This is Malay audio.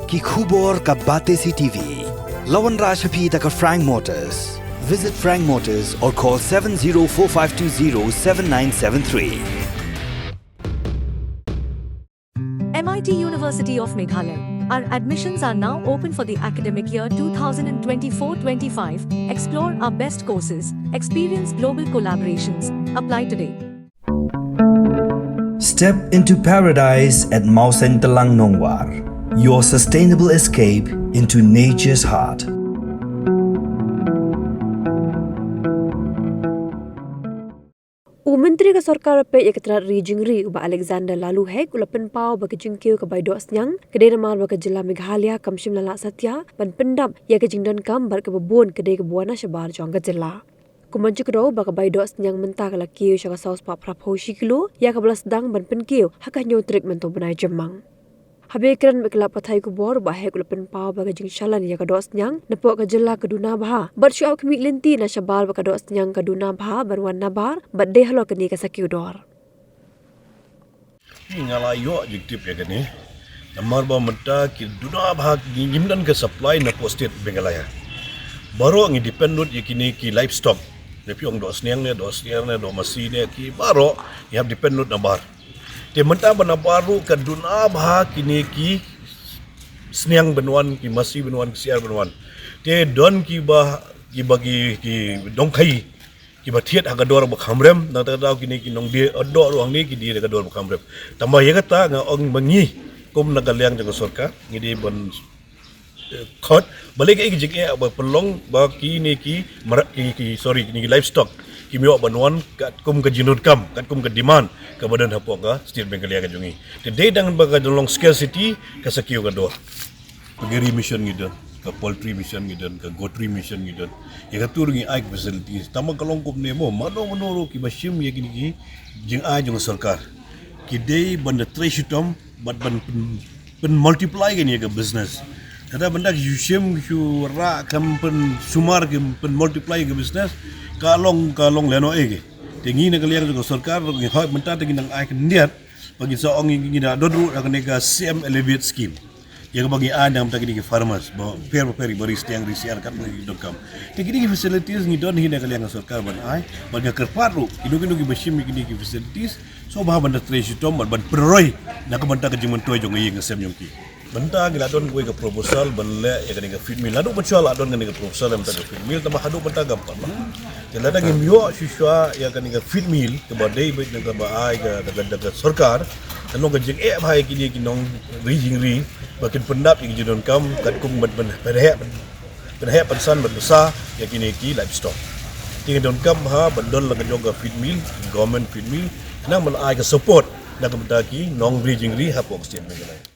ki khubor ka bate si TV. Lawan Rashaphi taka Frank Motors. Visit Frank Motors or call 7045207973. MIT University of Meghalaya. Our admissions are now open for the academic year 2024-25. Explore our best courses, experience global collaborations. Apply today. Step into paradise at Mausen Telang Nongwar, your sustainable escape into nature's heart. Menteri ke Sarkar pe yakatra Rijingri uba Alexander lalu hek ulapen pau bagi Kiew ke Baido Sniang kedai namar bagi Jylla Meghalaya kamshim lala satya ban pendam ya ke jingdan kam bar ke bebon kedai ke buana Shabar jong ke Jylla. Kumancu kedau bagi Baido Sniang mentah ke Kiew syaka saus pa praposhi kilo ya ke belas dang ban pen Kiew hakah nyotrik mento benai jemang. Habis keran berkelap patai kubor bahaya kulapen pau bagi jing shalan ya kados nyang nepok ke Jylla ke Duna bah bersyau kemik lenti na Shabar bagi kados nyang ke Duna bah berwarna bar berdeh lo kini ke sakiudor. Ngalayo jiktip ya kini. Namar ba menta ki Duna bah gimdan ke supply na posted Meghalaya. Baru ngi dependent ya kini ki livestock. Tapi orang do Sniang ne do masi ne ki baru ya dependent na bar. Dia mentah benda baru ke Duna bah kini ki Sniang benuan ki masi benuan ki siar benuan. Dia don ki bah ki bagi ki dongkai ki batiat aga dor bakhamrem na tahu kini ki nong dia odor ruang ni ki dia aga dor bakhamrem. Tambah ya kata nga ong bangi kum nagaliang jang sorka ngidi bon khot balik ai ki jik ba pelong ba ki ni ki sorry ni livestock ki miok benuan kat kum ke jinut kam kat kum ke demand ke badan hapok ka state Meghalaya ka jungi today dengan baga long scarcity ka sakiu ka do pagiri mission ngidon ka poultry mission ngidon ka goatry mission ngidon ya ka turungi ai facilities tama kalong kum nemo mano menuru ki basim ya kini ki jing ai jung sarkar ki dei banda trashitom bat ban pen multiply kan ya ka business kada banda yusim yu ra kam pen sumar pen multiply ka business kalong leno ege tingi na kaliang juga sarkar ngi hoy menta tingi nang ai kendiat bagi sa ong ngi da dodru akan nega CM elevate scheme yang bagi anda menta kini farmers ba peri baris tiang risiar kat ngi dokam tingi ni facilities ngi don hina kaliang sarkar ban ai bagi kerparu idu bashim kini facilities so bah banda treasure tom ban peroi na ka banta ka jimun toy jong ngi ngasem yongki benta gila don gue ke proposal banle ya kan ke feed mill adu betul adon kan ke proposal yang tadi feed mill tambah adu benta gampang jadi ada ngimyo siswa ya kan ke feed mill ke badai baik dengan baai ke daga sarkar dan ke jeng bahai kini kinong rijingri bakin pendap yang jidon kam kat kum ban penhek pensan besar ya kini ki livestock tinggal don kam ha bandol la ke feed mill government feed mill nang melai ke support nak ke benta ki nong rijingri hapok state Meghalaya.